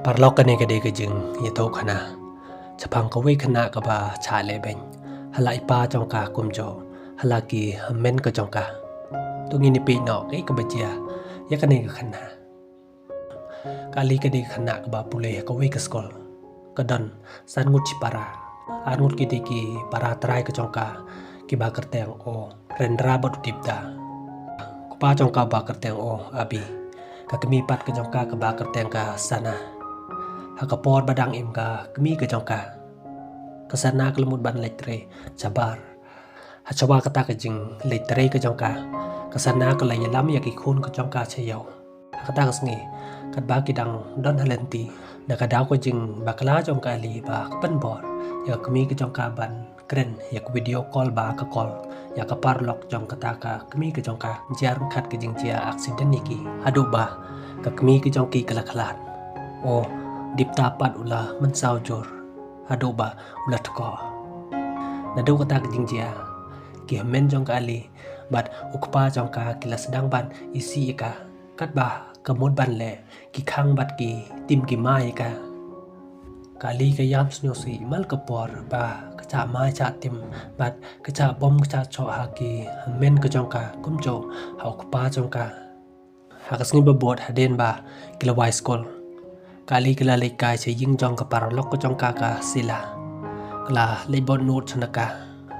Parlokan ni kadai kejeng ya tau kana. Chapang kawe kana ka ba cha le ben. Hala ipa jong ka kumjo. Hala ki men ka jong ka. Tungi ni pi no kai ka bajia. Ya kanai ka kana. Kali kadai kana ka ba puleh kawe ka skol. Kadon san ngut ci para. An ngut ki para trai ka jong ka. Ki ba kerteng o rendra ba tipda. Kupa jong ka ba kerteng o abi. Ka kemi pat ka jong ka ba kerteng ka sana. Hakapor badang im ka kemi ka jong ka. Kesana kelemut ban letre jabar. Hachawa kata ka jing letre ka jong ka. Kesana ka lay lam ya ki khun ka jong ka chayaw. Hakata ka sngi kat ba ki dang don halenti na ka daw ka jing bakla jong ka li ba kapan bor. Ya kemi ka jong ka ban kren ya ka video call ba ka call. Ya ka parlok jong kata ka kemi ka jong ka. Jar khat ka jing jia accident ni ki. Hadu ba ka kemi ka jong ki kalakhalan. O dip tapat ula mensau jor. Hadu ba ula tko. Nadu kata ka jing jia. Ki men jong ka ali. Bat ukpa jong ka kila sedang ban isi ka. Kat ba kemud ban le. Ki khang bat ki tim ki mai ka. Kali ka yam snyo si mal kapor ba kaca mai ca tim. Bat kaca bom kaca cho ha ki men ka jong ka kumjo ha ukpa jong ka. Hakas ni babot haden ba kila wai skol. Kali kila lekai se ying jong ka paralok ka jong ka sila. Kala lebot note chanaka.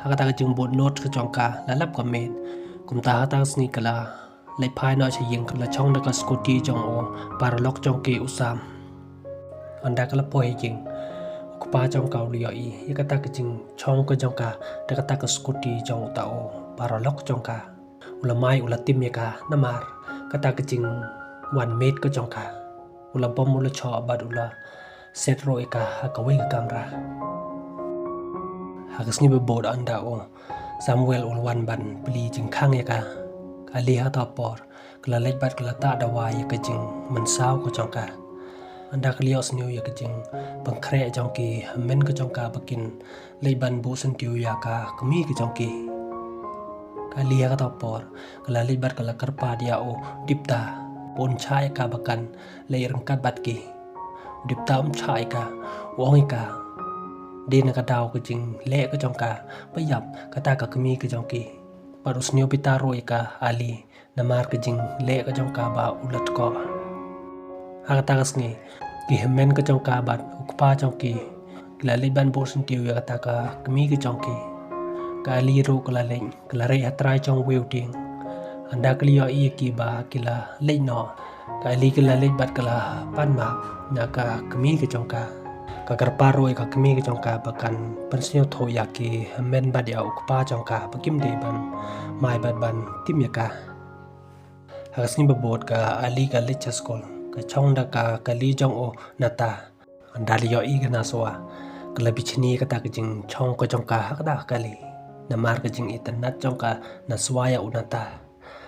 Hakata ka jing bot note ka jong ka lalap ka men. Kumta hata sngi kala lepai no se ying kala chong na ka scooty jong o paralok jong ki usam. Anda kala po jing. Kupa jong ka uliyo i. Yakata ka jing chong ka jong ka. Dakata ka scooty jong ta o paralok jong ka. Ulamai ulatim ya ka namar. Kata ka jing 1 mate ka jong ka. Ula bom ula cho abad ula set ro ika hakawe ka kamera. Hakas ni bebod anda o Samuel ulwan ban beli jing khang ya ka. Kali ha ta por kala lej bat kala ta dawa ya ka jing mensau ka jong ka. Anda klios new ya ka jing pangkre jong ki men ka jong ka bakin lej ban bu sen tiu ya ka kemi ka jong ki. Kali ha ta por kala lej bat kala karpa dia o dipta. Pon chai ka bakan lay rengkat bat ki. Dipta chai ka wong ka. Din ka daw ka jing le ka jong ka. Payap kata ka kemi ka jong ki. Parus niyo pitaro ka ali namar ka jing le ka jong ka ba ulat ko. Hakata ka sngi ki hemen ka jong ka bat ukpa jong ki. Kila liban bosun tiyo ya kata ka kemi ka jong ki. Ka ali ro kala leng kala re hatrai jong weu ting. Anda keliyo iya ki ba kila lej no. Ka ali kila lej bat kala pan ma. Na ka kemi ka jong ka. Ka karparo ka kemi ka jong ka bakan pensyo tho ya ki men bat ya ukpa jong ka bakim de ban mai bat ban tim ya ka. Hakas ni babot ka ali ka lej skol. Ka chong da ka kali jong o nata. Anda liyo i ka naswa. Kala bichini kata ka jing chong ka jong ka hakda kali. Namar ka jing itanat jong ka naswaya unata.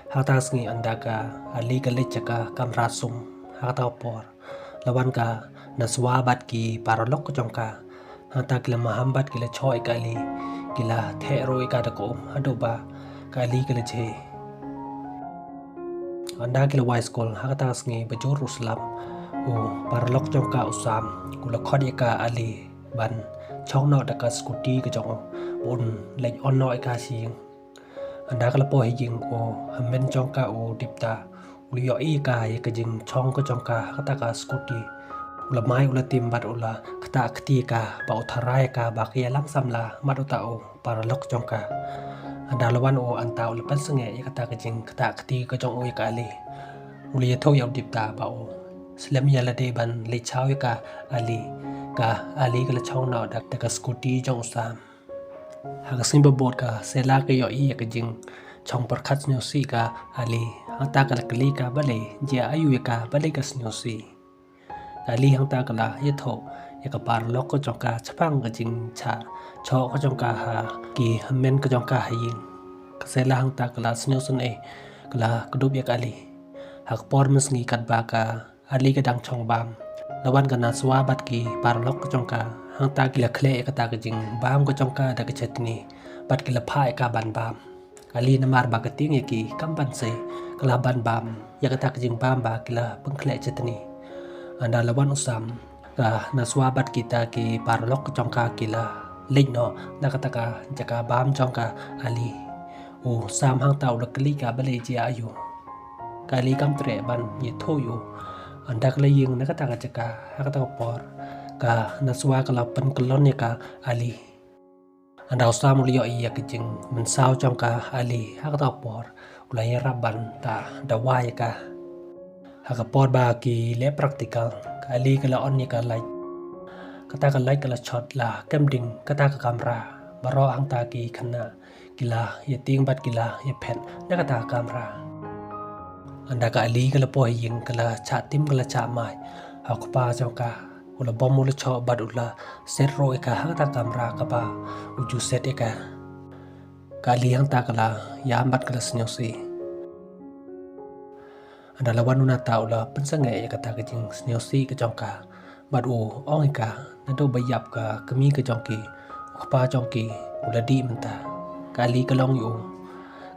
Hakta sngi anda ka ali ka lech ka kamra sum hakta por lawan ka naswa bat ki paralok ko jong ka hakta kila mahambat kila choi ka ali kila thero ka da ko hadoba ka ali kila je anda kila wai skol hakta sngi bajur uslam o paralok jong ka usam kula khod ka ali ban chong no da ka scooty ka jong on lech on no ka sing. Anda kala po hijing o hamen jong ka o dipta uliyo i ka ya ka jing chong ko jong ka kata ka scooty ula mai ula tim bat ula kata kti ka ba utharai ka ba kya lang samla mat uta o paralok jong ka. Anda lawan o anta ula pan senge ya kata ka jing kata kti ka jong o ya ka ali uliyo tho ya dipta ba o slam ya la de ban le chaw ya ka ali kala chong na da ka scooty jong usam. Hakas ni babot ka sela ka yo iya ka jing chong perkat snyo si ka ali hangta ka kali ka bale jia ayu ka bale ka snyo si ali hangta ka la ye tho ya ka parlok ko jong ka chapang ka jing cha cho ka jong ka ha ki men ka jong ka hayin ka sela hangta ka la snyo sun e ka la kdup ya ka ali hak por mas ngi kat ba ka ali ka dang chong bam lawan ka naswa bat ki parlok ka jong ka hangta kila kle kata ka jing bam ko jong ka da ka chetni bat kila phai ka ban bam kali namar ba ka ting ki kamban se kala ban bam ya kata ka jing bam ba kila pengkle chetni anda lawan usam ka naswa bat kita ki parlok jongka kila leino nakataka jaka bam jongka ali sam hang tau lekli ka bale ji ayu kali kam tre ban ye thoyu anda kala ying nakataka jaka hakata por ka naswa kala pen kelon ka ali anda usam liyo iya kejing mensau jongka ali hakata por ulai raban ta dawai ka hakapor ba ki le practical kali kala on ni ka like kata ka like kala shot la camding kata ka kamera baro ang ta ki khana kila ye ting bat kila ye phen na kata kamera anda ka ali kala po ying kala cha tim kala cha mai hakpa jongka ula bom ula cho bat ula set ro ka hakata kamera ka ba uju set ka kali ang ta kala yam bat kala snyosi anda lawan una taula pensangai ya kata kejing snyosi ke jongka badu ong ka nado bayap ka kemi ke jongki khpa jongki uladi menta kali kalong yu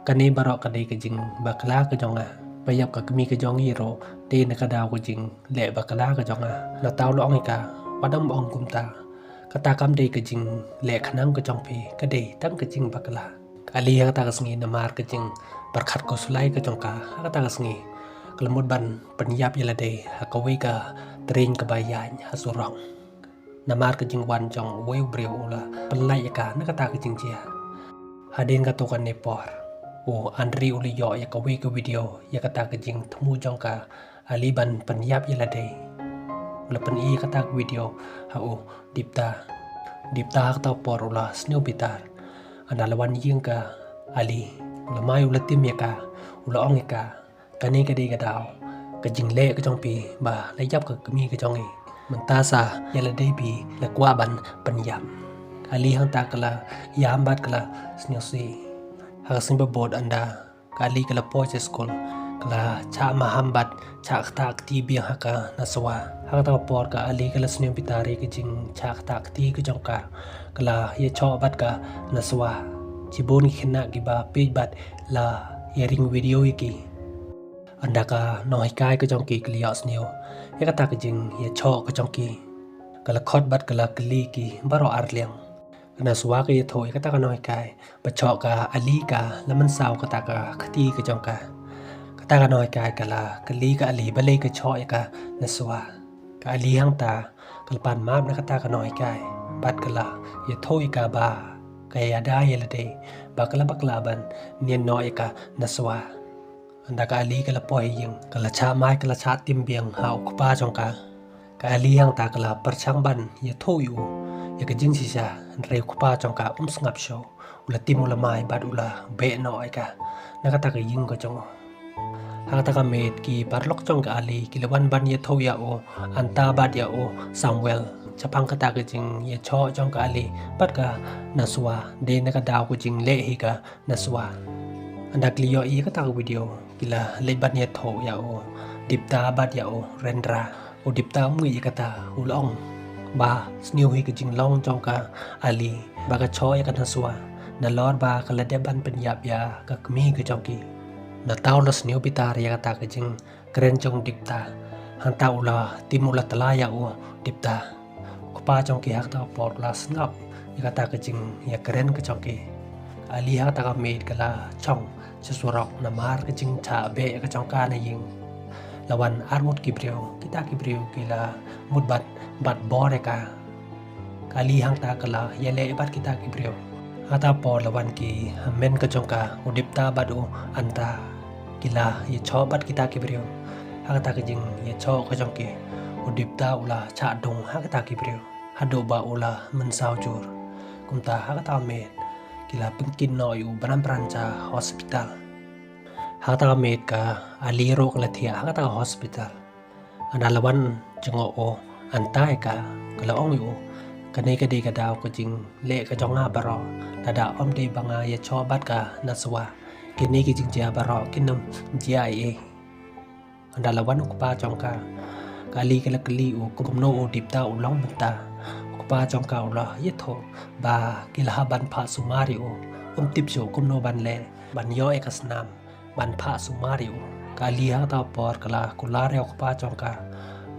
kane barok kadai kejing bakla ke jonga bayap ka kemi ke jongi ro de na kada kejing le bakla ke jonga na taula ong ka wadam ong kumta kata kam de kejing le khanang ke jongpi kadai tam kejing bakla kali ya kata kesngi namar kejing berkat ko sulai ke jongka kata kesngi kelemut ban penyap yalade hakawi ka tering kebayaan hasurong namar kejing wan jong weu breu ula pelai ka nakata kejing jia hadin ka tukan nepor andri uli yo ya kawi ke video ya kata kejing temu jong ka aliban penyap yalade ula peni kata video dipta kata por ula sneu bitar andalawan ying ka ali ula mai ula tim ya ka ula ong ka kani kadi kadau kejing le ke jong pi ba la yap ke kemi ke jong mentasa yala dei pi la kwa ban penyam kali hang ta kala yam bat kala snyosi ha simba bod anda kali kala poche school kala cha mahambat cha khta ti bi haka naswa ha ta por ka ali kala snyo pitari ke jing cha khta ti ke jong ka kala ye cho bat ka naswa jibon khina gi ba pe bat la yaring video iki anda ka noi kai ke jong ki klios neo ya kata ke jing ya cho ke jong ki kala khot bat kala kli ki baro arliang kana suwa ke ye thoi kata ka noi kai ba cho ka ali ka laman saw kata ka khati ke jong ka kata ka noi kai kala kli ka ali bale ke cho ya ka na suwa ka ali hang ta kal pan map na kata ka noi kai bat kala ye thoi ka ba kaya da ye lade ba kala baklaban nien noi ka na suwa anda ka ali kala poi ying kala cha mai kala cha tim biang hau khpa jong ka ali hang ta kala perchang ban ye thoyu ye ka jing sisa re khpa jong ka sngap show ula tim ula mai bad ula be no ai ka nakata ka ying ko jong hang ta ka met ki parlok jong ka ali kilawan ban ye thoya anta bad ya samuel chapang kata ka jing ye cho jong ka ali pat ka naswa de na ka daw ko jing le hi ka naswa anda kliyo i kata ka video kila lebat ye tho ya dipta bat ya rendra dipta mui kata ulong ba sniu hi ke jing long jong ka ali ba ka cho ya kan haswa na lor ba ka la deban penyap ya ka kmi ke jong ki na taw lo sniu pitar ya kata ke jing kren jong dipta han taw la timula tala ya dipta kupa jong ki hak taw por la snap ya kata ke jing ya kren ke jong ki ali hak ta ka made kala chong sesuarok namar kejing cha be ka jongka na ying lawan armut kibreu kita kibreu kila mudbat bat bore ka kali hang ta kala yele bat kita kibreu ata por lawan ki men ka jongka udipta badu anta kila ye cho bat kita kibreu hakata kejing ye cho ka jongki udipta ula cha dong hakata kibreu hado ba ula mensau jur kumta hakata me kila pengkin no yu banan pranca hospital hakata med ka aliro kala thia hakata hospital analawan jengo antai ka kala ong yu kane ka de ka daw ko jing le ka jonga baro tada om de banga ye cho bat ka naswa kini ki jing ja baro kinum jia e andalawan ko pa jongka kali kala kali kum no dipta ulong menta pa trong cao la ye tho ba kila ban pha sumari tip jo kum no ban le ban yo ekasnam ban pha sumari kali ha ta por kala kula re pa trong ka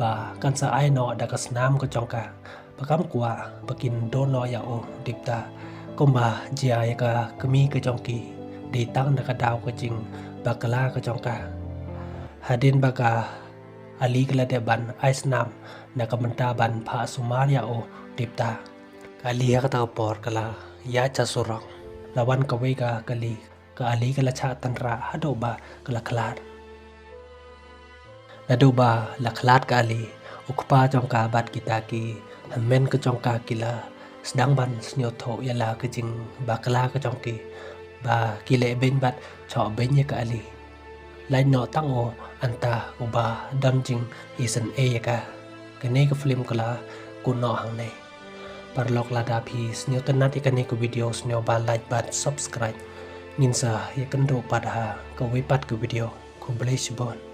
ba kan sa ai no da kasnam ko chongka pakam kwa pakin do no ya o dipta komba jia ya ka kami ke chongki de tang da ka daw ko jing bakala ko chongka hadin baka ali kala de ban ai snam na ka menta ban pha sumar ya o dipta kali ya ka ta por kala ya cha surang lawan ka we ka kali ka ali kala cha tanra hado ba kala klar Naduba laklat kali ukpa jongka bat kita ki men ke jongka kila sedang ban snyoto yala ke jing bakala ke jongki ba kile ben bat cho ben ye kali lain no tango anta uba dam jing isen e ka kene ke film kala kuno hang ne parlok lada phi snyoto nat ikane ke video snyo ba like bat subscribe nginsa ye kendo pada ka we pat ke video ko bless bon